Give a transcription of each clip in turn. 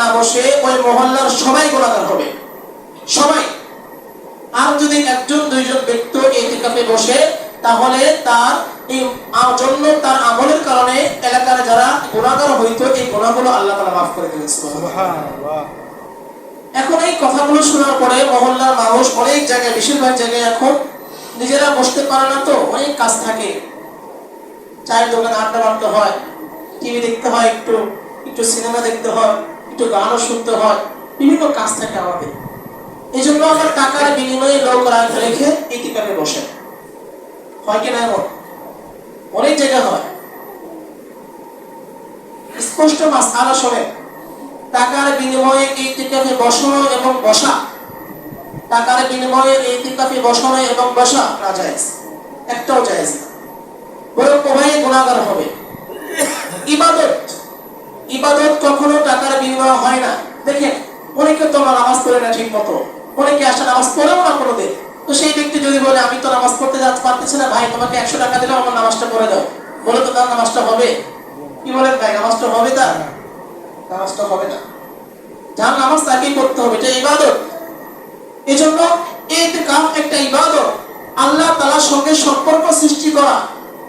না বসে ওই মহল্লার সবাই গুনাহগার হবে, সবাই। আর যদি একজন দুইজন ব্যক্তি ইতিকাফে বসে, তাহলে তার এই জন্য তার আমলের কারণে এলাকার যারা গুনাহগার হইতো এই গুনাহগুলো আল্লাহ তাআলা মাফ করে দিবেন। সুবহানাল্লাহ। এখন এই কথাগুলো শোনার পরে মহল্লার মানুষ অনেক জায়গায়, বেশিরভাগ জায়গায় এখন নিজেরা বসতে পারে না, তো অনেক কাজ থাকে, চায়ের দোকানে আড্ডা মারতে হয়, টিভি দেখতে হয়, একটু সিনেমা দেখতে হয়, একটু গানও শুনতে হয়, বিভিন্ন কাজ থাকে আমাদের। এই জন্য আমরা টাকার বিনিময়ে লোক রেখে ইতিকাফে বসে, হয় কিনা এমন অনেক জায়গা হয়। স্পষ্ট মাসআলা শোনেন, টাকার বিনিময়ে ইতিকাফে বসানো এবং বসা, টাকার বিনিময়ে ইতিকাফে বসানো এবং বসা না জায়েজ, একটাও জায়েজ না, বরং উভয়ে গুনাহগার হবে। ইবাদত কখনো টাকার বিনিময়ে হয় না। দেখেন, অনেকে তো নামাজ পড়ে না ঠিক মতো, অনেকে আসে নামাজ পড়েও না কোনোদিন। তো সেই ব্যক্তি যদি বলে আমি তো নামাজ পড়তে পারতেছি না, ভাই তোমাকে 100 টাকা দিলে আমার নামাজটা পড়ে দাও, বলে তো তার নামাজটা হবে? কি বলেন ভাই, নামাজটা হবে? তার নামাজটা হবে না। যার নামাজ তাকেই পড়তে হবে, এটা ইবাদত। এই জন্য ইতিকাফ একটা ইবাদত, আল্লাহ তাআলার সঙ্গে সম্পর্ক সৃষ্টি করা,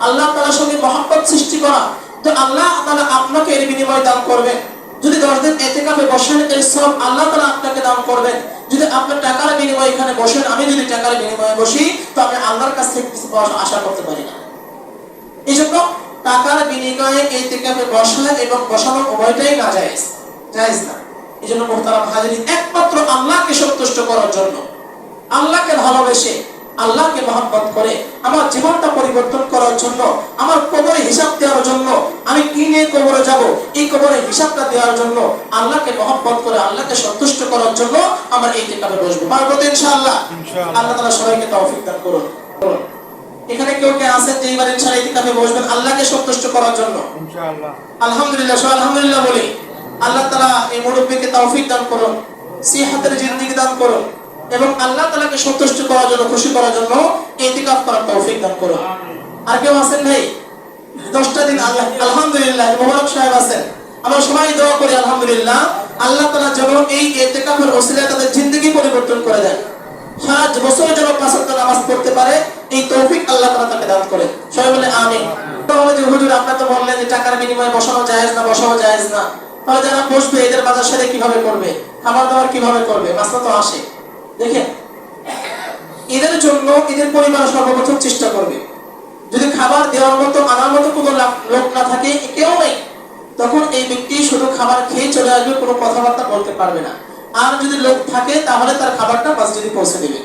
আল্লাহ তাআলার সঙ্গে মহব্বত সৃষ্টি করা। তো আল্লাহ তাআলা আপনাকে এর বিনিময় দান করবেন। যদি 10 দিন ইতিকাফে বসেন, এর সব আল্লাহ তাআলা আপনাকে দান করবেন। যদি আপনার টাকার বিনিময়ে এখানে বসেন, আমি যদি টাকার বিনিময়ে বসি, তো আমি আল্লাহর কাছ থেকে কিছু আশা করতে পারি না। এই জন্য টাকার বিনিময়ে ইতিকাফে বসা এবং বসানো উভয়টাই না জায়েজ, জায়েজ না। এই জন্য মুহতারাম হাজিরিন, একমাত্র আল্লাহকে সন্তুষ্ট করার জন্য, আল্লাহকে ভালোবেসে, আল্লাহকে মহব্বত করে আমার জীবনটা পরিবর্তন করার জন্য, আমার কবরে হিসাব দেওয়ার জন্য, আমি কি নিয়ে কবরে যাব এই কবরে হিসাবটা দেওয়ার জন্য, আল্লাহকে মহব্বত করে আল্লাহকে সন্তুষ্ট করার জন্য আমরা ইতিকাফে বসবো। পারবো তো ইনশাআল্লাহ? আল্লাহ তাআলা সবাইকে তৌফিক দান করুন। এখানে কেউ কে আছেন যে এবার ইনশাআল্লাহ ইতিকাফে বসবেন আল্লাহকে সন্তুষ্ট করার জন্য? ইনশাআল্লাহ। আলহামদুলিল্লাহ, সবাই আলহামদুলিল্লাহ বলি। আল্লাহ তাআলা এই মুরব্বিকে তৌফিক দান করুন, সিহাতের জিন্দেগি দান করুন, এবং আল্লাহ তাআলাকে সন্তুষ্ট করার জন্য, খুশি করার জন্য ইতিকাফ করার তৌফিক দান করুন। আর কেউ আছেন ভাই 10টা দিন? আল্লাহ আলহামদুলিল্লাহ, মোবারক সাহেব আছেন। আমরা সবাই দোয়া করি আলহামদুলিল্লাহ, আল্লাহ তাআলা যেন এই ইতিকাফের ওসিলায় তাদের জিন্দেগি পরিবর্তন করে দেন, সারা বছর যেন 5 ওয়াক্ত নামাজ পড়তে পারে, এই তৌফিক আল্লাহ তাআলা তাকে দান করেন। সবাই বলে আমিন। তাহলে যে হুজুর আপনারা তো বললেন যে টাকার বিনিময়ে বসানো জায়েজ না, বসানো জায়েজ না, তাহলে যারা বসবে এদের বাজার সাথে কিভাবে করবে, খাবার দাবার কিভাবে করবে? মাসলা তো আসে। দেখেন, এদের জন্য এদের পরিবার সর্বপ্রথম চেষ্টা করবে, যদি খাবার দেওয়ার মতো আনার মতো কোনো লোক না থাকে, কেউ নেই, তখন এই ব্যক্তি শুধু খাবার খেয়ে চলে আসবে, কোনো কথাবার্তা বলতে পারবে না। আর যদি লোক থাকে তাহলে তার খাবারটা মসজিদে পৌঁছে দেবে।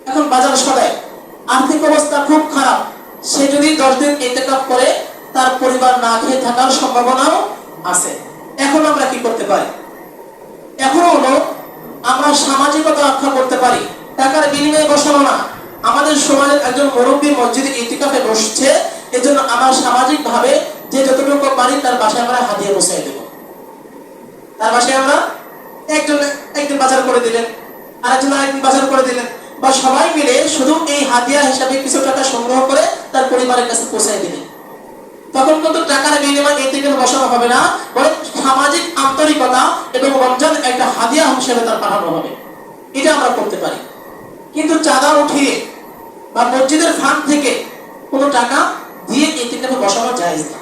এখন বাজার সদায় আর্থিক অবস্থা খুব খারাপ, সে যদি 10 দিন ইতিকাফ করে তার পরিবার না খেয়ে থাকার সম্ভাবনাও আছে। এখন আমরা কি করতে পারি? এখন হলো আমরা সামাজিকতা রক্ষা করতে পারি, টাকার বিনিময়ে বসানো না। আমাদের সমাজের একজন মুরব্বী মসজিদে ইতিকাফে বসছে, এজন্য আমরা সামাজিক ভাবে যে যতটুকু পারি তার বাসায় আমরা হাদিয়া পৌঁছে দেব। তার বাসায় আমরা একদিন বাজার করে দিলেন, আরেকজন আরেকদিন বাজার করে দিলেন, বা সবাই মিলে শুধু এই হাদিয়া হিসাবে কিছু টাকা সংগ্রহ করে তার পরিবারের কাছে পৌঁছে দিলেন। তখন কিন্তু টাকার বিনিময়ে ইতিকাফে বসানো হবে না, বরং সামাজিক আন্তরিকতা এবং রমজান একটা হাদিয়া হিসেবে তার পাঠানো হবে। এটা আমরা করতে পারি। কিন্তু চাঁদা উঠিয়ে বা মসজিদের ফান্ড থেকে কোনো টাকা দিয়ে ইতিকাফে বসানো জায়েজ না।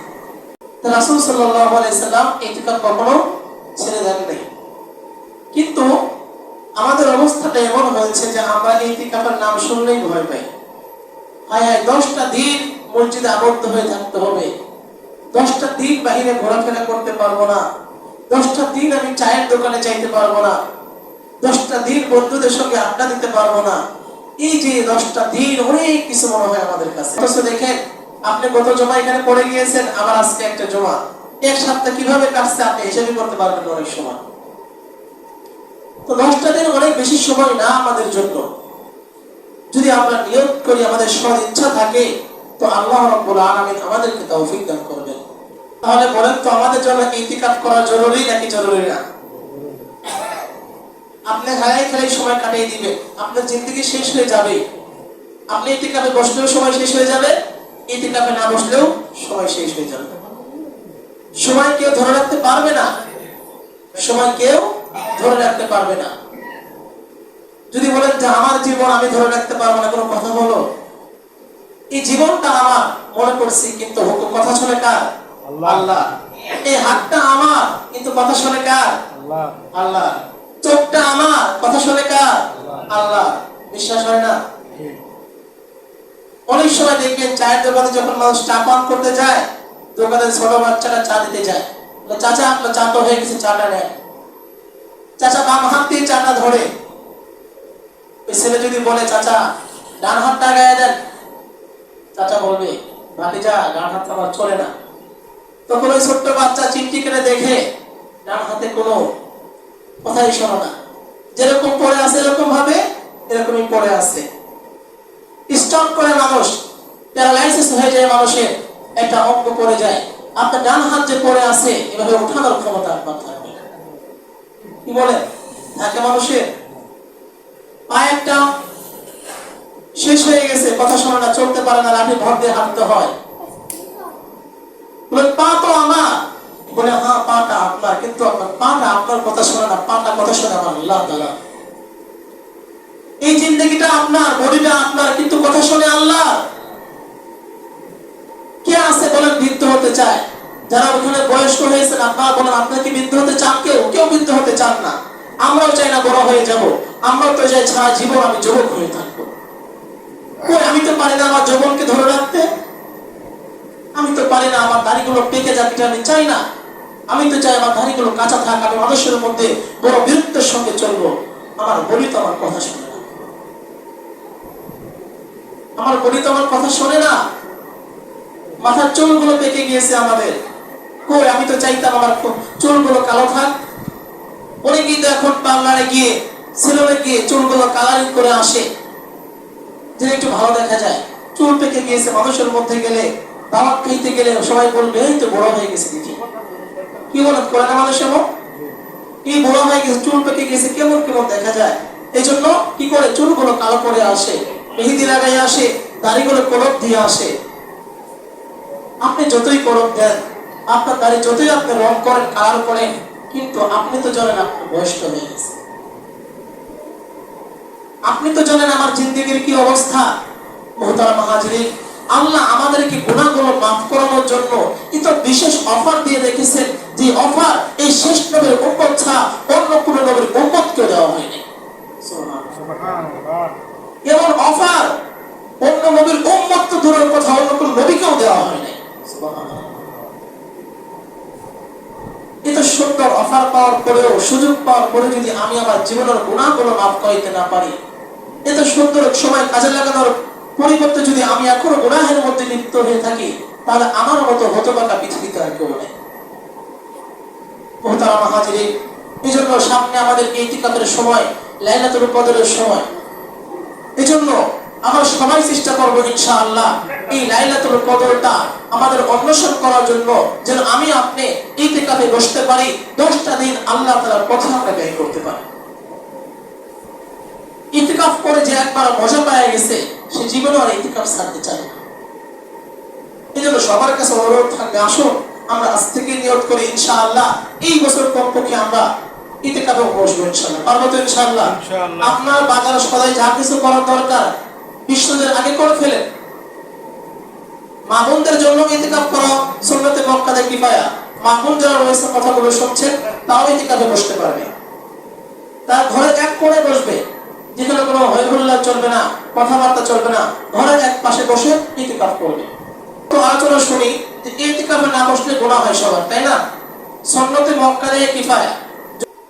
রাসূল সাল্লাল্লাহু আলাইহি সাল্লাম ইতিকাফ কখনো ছেড়ে দেন নাই। কিন্তু আমাদের অবস্থাটা এমন হয়েছে যে আমরা ইতিকাফের নাম শুনলেই ভয় পাই। হায় 10টা দিন মসজিদে আবদ্ধ হয়ে থাকতে হবে, 10টা দিন বাইরে ঘোরাফেরা করতে পারবো না, 10টা দিন আমি চায়ের দোকানে যাইতে পারবো না, 10টা দিন বন্ধুদের সঙ্গে আড্ডা দিতে পারবো না। এই যে 10টা দিন অনেক কিছু মনে হয় আমাদের কাছে। দেখেন, আপনি কত জমা এখানে পড়ে গিয়েছেন, আবার আজকে একটা জমা, এক সপ্তাহ কিভাবে কাটছে আপনি হিসাবই করতে পারবেন অনেক সময়। তো 10টা দিন অনেক বেশি সময় না আমাদের জন্য। যদি আমরা নিয়ত করি, আমাদের সৎ ইচ্ছা থাকে, তো আল্লাহ রাব্বুল আলামিন আমাদেরকে তৌফিক দান করবেন। তাহলে বলেন তো, আমাদের জন্য ইতিকাফ করা জরুরি নাকি জরুরি না? আপনি খেলাই সময় কাটিয়ে দিবেন, আপনার জিন্দেগি শেষ হয়ে যাবে। আপনি ইতিকাফে বসলেও সময় শেষ হয়ে যাবে, ইতিকাফে না বসলেও সময় শেষ হয়ে যাবে। সময় কেউ ধরে রাখতে পারবে না, সময় কেউ ধরে রাখতে পারবে না। যদি বলেন যে আমার জীবন আমি ধরে রাখতে পারবো না, কোনো কথা বলো? এই জীবনটা আমার মনে করছি, কিন্তু কথা শুনে কার? আল্লাহ। এই হাতটা আমার, কিন্তু কথা শুনে কার? আল্লাহ। চোখটা আমার, কথা শুনে কার? আল্লাহ। বিশ্বাস হয় না? অনেক সময় দেখবেন চায়ের দোকানে যখন মানুষ চা পান করতে যায়, দোকানের ছোট বাচ্চারা চা দিতে যায়, চাচা আপনার চা তো হয়ে গেছে, চাটা নেয়। চাচা বাম হাত দিয়ে চাটা ধরে, ওই ছেলে যদি বলে চাচা ডান হাতটা গায়ে দেন, চাচা বলবে ভাতিজা ডান হাত আমার চলে না। তখন ওই ছোট্ট বাচ্চা চিমটি কেটে দেখে ডান হাতে কোনো কথাই শোনো না, যেরকম পড়ে আছে এরকম ভাবে এরকমই পড়ে আছে। স্ট্রোক করে মানুষ, প্যারালাইসিস হয়ে যায়, মানুষের একটা অঙ্গ পড়ে যায়। আপনার ডান হাত যে পড়ে আছে, এভাবে উঠানোর ক্ষমতা আপনার থাকবে। কি বলে থাকে মানুষের? পা একটা শেষ হয়ে গেছে, কথা শোনে না, চলতে পারে না, লাঠি ভর দিয়ে হাঁটতে হয়। বলে পা তো আমার, বলে হ্যাঁ পাটা আপনার, কিন্তু আপনার পাটা আপনার কথা শোনে না, পাটা কথা শোনে আমার আল্লাহ তাআলা। এই জিন্দেগিটা আপনার, বডিটা আপনার, কিন্তু কথা শোনে আল্লাহ। কে আছে বলেন বৃদ্ধ হতে চায়? যারা ওখানে বয়স্ক হয়েছেন আপনারা বলেন, আপনারা কি বৃদ্ধ হতে চান? কেউ বৃদ্ধ হতে চান না। আমরাও চাই না বড় হয়ে যাব, আমরাও তো চাই সারা জীবন আমি যুবক হয়ে থাকবো। আমি তো পারি না আমার যৌবনকে ধরে রাখতে, আমি তো পারি না আমার দাড়িগুলো পেকে যাক, এটা আমি চাই না। আমি তো চাই আমার দাড়িগুলো কাঁচা থাক, আমি মানুষের মধ্যে বড় বীরত্বের সঙ্গে চলবো। আমার বলি তো আমার কথা শোনে না, আমার বলি তো আমার কথা শোনে না। মাথার চুলগুলো পেকে গিয়েছে আমাদের, কই আমি তো চাইতাম আমার চুলগুলো কালো থাক। অনেকেই তো এখন পার্লারে গিয়ে, সেলুনে গিয়ে চুলগুলো কালারিং করে আসে, যে একটু ভালো দেখা যায়। চুল পেকে গিয়েছে, মানুষের মধ্যে গেলে, দাওয়াত খাইতে গেলে সবাই বলবে এই তো বড় হয়ে গেছে দেখি। কি বলেন, করে না মানুষ এমন? এই বড় হয়ে গেছে, চুল পেকে গেছে, কেমন কেমন দেখা যায়। এই জন্য কি করে চুলগুলো কালো করে আসে, মেহেদি লাগাই আসে, দাড়িগুলো কলপ দিয়ে আসে। আপনি যতই কলপ দেন, আপনার দাড়ি যতই আপনি রং করেন, কালার করেন, কিন্তু আপনি তো জানেন আপনি বয়স্ক হয়ে গেছে। আপনি তো জানেন আমার জিন্দেগির কি অবস্থা। মুহতারাম হাজিরিন, আল্লাহ আমাদেরকে গুনাহগুলো মাফ করানোর জন্য এত বিশেষ অফার দিয়ে রেখেছেন, যে অফার এই শেষ নবীর উম্মত ছাড়া অন্য কোনো নবীর উম্মতকে দেওয়া হয়নি। সুবহানাল্লাহ। এমন অফার অন্য নবীর উম্মত তো দূরের কথা, অন্য কোনো নবীকেও দেওয়া হয়নি। সুবহানাল্লাহ। এত সুন্দর অফার পাওয়ার পরেও, সুযোগ পাওয়ার পরে যদি আমি আমার জীবনের গুনাহগুলো মাফ করাইতে না পারি, এত সুন্দর সময় কাজে লাগানোর পরিবর্তে যদি আমি এখনো গুনাহের মধ্যে লিপ্ত হয়ে থাকি, তাহলে আমার মতো হতভাগা পৃথিবীতে আর কেউ নেই। মুহতারাম হাজিরিন, এই জন্য সামনে আমাদের ইতিকাফের সময়, লাইলাতুল কদরের সময়। এই জন্য আমরা সবাই চেষ্টা করবো ইনশাআল্লাহ এই লাইলাতুল কদরটা আমাদের অন্বেষণ করার জন্য, যেন আমি আপনি ইতিকাফে বসতে পারি, 10টা দিন আল্লাহ তাআলার পথে আমরা ব্যয় করতে পারি। ইতিকাফ করে যে একবার মজা পাওয়া গেছে, সে জীবনে আর ইতিকাফ ছাড়তে চায় না। এই জন্য সবার কাছে অনুরোধ থাকবে, আসুন আমরা আজ থেকে নিয়ত করি ইনশাআল্লাহ এই বছর কমপক্ষে আমরা ইতিকাফে বসবো ইনশাআল্লাহ। পারবো তো ইনশাআল্লাহ? আপনার বাজার সদাই যা কিছু করার দরকার বিশ্বদের আগে করে ফেলেন। মা বোনদের জন্য ইতিকাফ করা সুন্নতে মুআক্কাদা কিফায়া। মা বোন যারা রয়েছে কথাগুলো শুনছেন, তাও ইতিকাফে বসতে পারবে। তার ঘরে এক কোণে বসবে, যেখানে কোনো হইহুল্লা চলবে না, কথাবার্তা চলবে না, ঘরের এক পাশে বসে ইতিকাফ করবে। তো আলোচনা শুনি যে ইতিকাফে না বসলে গুনাহ হয় সবার, তাই না? সুন্নতে মুআক্কাদা কিফায়া।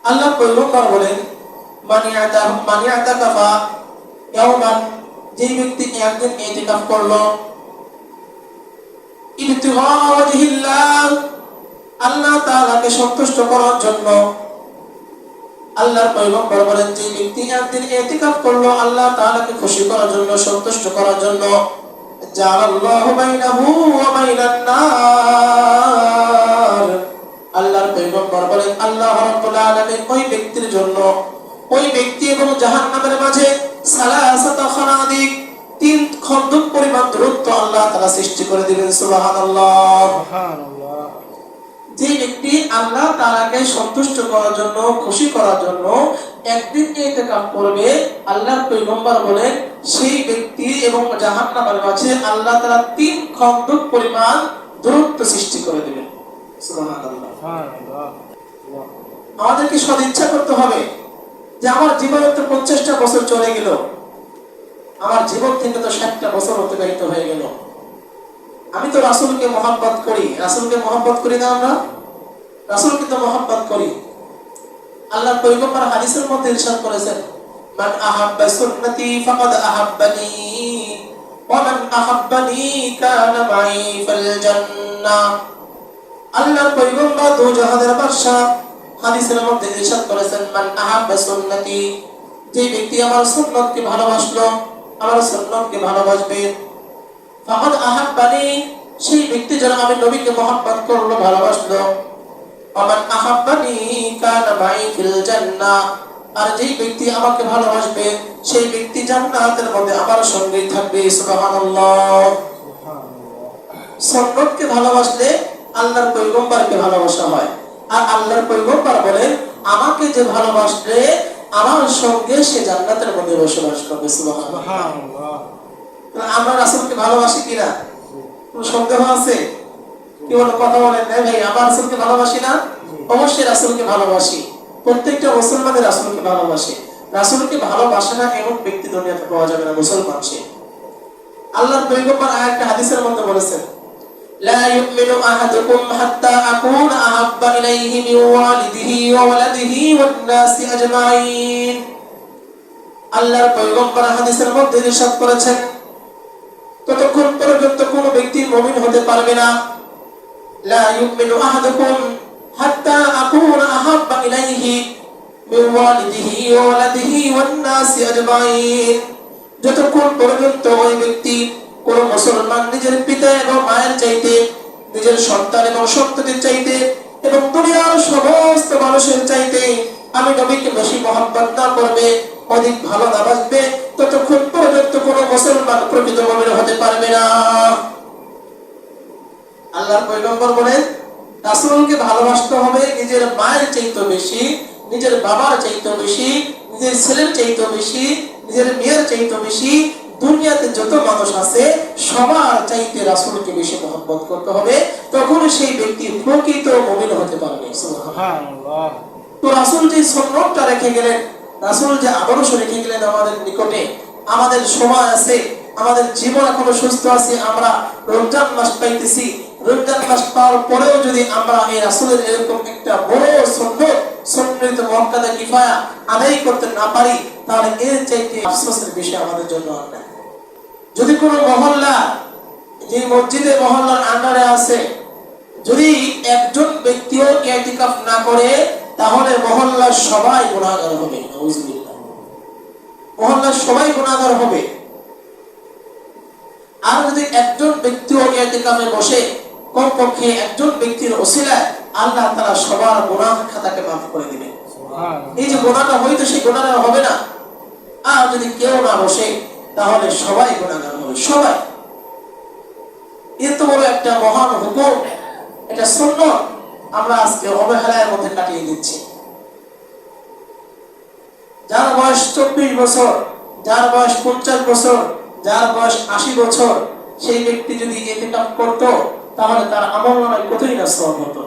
আল্লাহ পয়গম্বর বলেন, মানিয়াতা কাফা ইয়াওমান, যে ব্যক্তি একদিন ইতিকাফ করলো ইবতিগা ওয়াজহিল্লাহ, আল্লাহ তাআলাকে সন্তুষ্ট করার জন্য। আল্লাহর পয়গম্বর বলেন, যে ব্যক্তি একদিন ইতিকাফ করলো আল্লাহ তাআলাকে খুশি করার জন্য, সন্তুষ্ট করার জন্য, জাআলাল্লাহু বাইনাহু ওয়া বাইনান নার, আল্লাহর পয়গম্বর বলেন আল্লাহ রাব্বুল আলামিন ওই ব্যক্তির জন্য, ওই ব্যক্তি এবং জাহান্নামের মাঝে সালাসাতা খানাদিক, 3 খন্দক পরিমাণ দূরত্ব আল্লাহ তাআলা সৃষ্টি করে দিবেন। সুবহানাল্লাহ। সুবহানাল্লাহ। যে ব্যক্তি আল্লাহ তাআলাকে সন্তুষ্ট করার জন্য, খুশি করার জন্য একদিন ইতিকাফ করবে, আল্লাহর পয়গম্বর বলেন সেই ব্যক্তি এবং জাহান্নামের মাঝে আল্লাহ তাআলা 3 খন্দক পরিমাণ দূরত্ব সৃষ্টি করে দিবেন। সুবহানাল্লাহ। আমাদেরকে সদিচ্ছা করতে হবে যে আমার জীবনে তো 50টা বছর চলে গেল, আমার জীবন থেকে তো 60টা বছর অতিবাহিত হয়ে গেল, আমি তো রাসূলকে মহব্বত করি। রাসূলকে মহব্বত করি না আমরা? রাসূলকে তো মহব্বত করি। আল্লাহর পয়গম্বর হাদিসের মধ্যে ইরশাদ করেছেন, মান আহাব্বা সুন্নতি ফাকাদ আহাব্বানি ওয়া মান আহাব্বানি কানা মাই ফিল জান্নাহ। আল্লাহর পয়গম্বর দু জাহানের বাদশা হাদিসের মধ্যে ইরশাদ করেছেন, মান আহাব্বা সুন্নতি, যে ব্যক্তি আমার সুন্নতকে ভালোবাসলো, আমার সুন্নতকে ভালোবাসবে, ফাকাদ আহাব্বানি, সেই ব্যক্তি যারা আমি নবীকে মহব্বত করলো, ভালোবাসলো, ওমান আহাব্বানি কানা মাই ফিল জান্নাহ, আর যেই ব্যক্তি আমাকে ভালোবাসবে সেই ব্যক্তি জান্নাতের মধ্যে আমার সঙ্গেই থাকবে। সুবহানাল্লাহ। সুন্নতকে ভালোবাসলে আল্লাহর পয়গম্বরকে ভালোবাসা হয়। আর আল্লাহর পয়গম্বর বলেন, আমাকে যে ভালোবাসবে আমার সঙ্গে সে জান্নাতের মধ্যে বসবাস করবে। সুবহানাল্লাহ। আমরা রাসূলকে ভালোবাসি কিনা? কোনো সন্দেহ আছে? কি বলে কথা বলেন না ভাই, আমরা রাসূলকে ভালোবাসি না? অবশ্যই রাসূলকে ভালোবাসি। প্রত্যেকটা মুসলমানের রাসূলকে ভালোবাসে। রাসূলকে ভালোবাসে না এমন ব্যক্তি দুনিয়াতে পাওয়া যাবে না, মুসলমান সে। আল্লাহর পয়গম্বর আরেকটা হাদিসের মধ্যে বলেছেন, লা ইউমিনু আহাদুকুম হাত্তা আকুনা আহাব্বা ইলাইহি মিন ওয়ালিদিহি ওয়া ওয়ালাদিহি ওয়ান নাসি আজমাইন। আল্লাহর পয়গম্বর হাদিসের মধ্যে ইরশাদ করেছেন, ততক্ষণ পর্যন্ত কোন ব্যক্তি মুমিন হতে পারবে না, লা ইউমিনু আহাদুকুম হাত্তা আকুনা আহাব্বা ইলাইহি মিন ওয়ালিদিহি ওয়া ওয়ালাদিহি ওয়ান নাসি আজমাইন। যতক্ষণ পর্যন্ত ওই ব্যক্তি, কোন মুসলমান নিজের পিতা এবং মায়ের চাইতে, নিজের সন্তান এবং সন্ততির চাইতে এবং দুনিয়ার সমস্ত মানুষের চাইতে আমি নবীকে বেশি মহব্বত না করবে, অধিক ভালো না বাসবে, ততক্ষণ পর্যন্ত কোন মুসলমান প্রকৃত মুমিন হতে পারবে না। আল্লাহর পয়গম্বর বলেন, রাসূলকে ভালোবাসতে হবে নিজের মায়ের চাইতে বেশি, নিজের বাবার চাইতে বেশি, নিজের ছেলের চাইতে বেশি, নিজের মেয়ের চাইতে বেশি, দুনিয়াতে যত মানুষ আছে সবার চাইতে রাসূলকে বেশি মহব্বত করতে হবে, তখন সেই ব্যক্তি প্রকৃত মুমিন হতে পারবে। সুবহানাল্লাহ। তো রাসূল যে সুন্নতটা রেখে গেলেন, রাসূল যে আদর্শ রেখে গেলেন আমাদের নিকটে, আমাদের সময় আছে, আমাদের জীবন এখনো সুস্থ আছে, আমরা রমজান মাস পাইতেছি, রমজান মাস পাওয়ার পরেও যদি আমরা এই রাসূলের এরকম একটা বড় সুন্নত মুআক্কাদা কিফায়া আদায় করতে না পারি, তাহলে এর চাইতে আফসোসের বিষয় আমাদের জন্য আর নাই। যদি কোনো মহল্লা, যে মসজিদে মহল্লার আন্ডারে আছে, যদি একজন ব্যক্তিও ইতিকাফ না করে, তাহলে মহল্লার সবাই গুনাহগার হবে। নাউযুবিল্লাহ। মহল্লার সবাই গুনাহগার হবে। আর যদি একজন ব্যক্তিও ইতিকাফে বসে, কমপক্ষে একজন ব্যক্তির ওসিলায় আল্লাহ তাআলা সবার গুনাহ খাতাকে মাফ করে দিবেন। সুবহানাল্লাহ। এই যে গুনাহটা হইতো সেই গুনাহটা হবে না। আর যদি কেউ না বসে, তাহলে সবাই গুনাহগার হবে, সবাই। এত বড় একটা মহান হুকুম, এটা সুন্নাত, আমরা আজকে অবহেলার মধ্যে কাটিয়ে দিচ্ছি। যার বয়স 24 বছর, যার বয়স 50 বছর, যার বয়স 80 বছর, সেই ব্যক্তি যদি ইতিকাফ করত, তাহলে তার আমলনামায় কতই না সওয়াব হতো।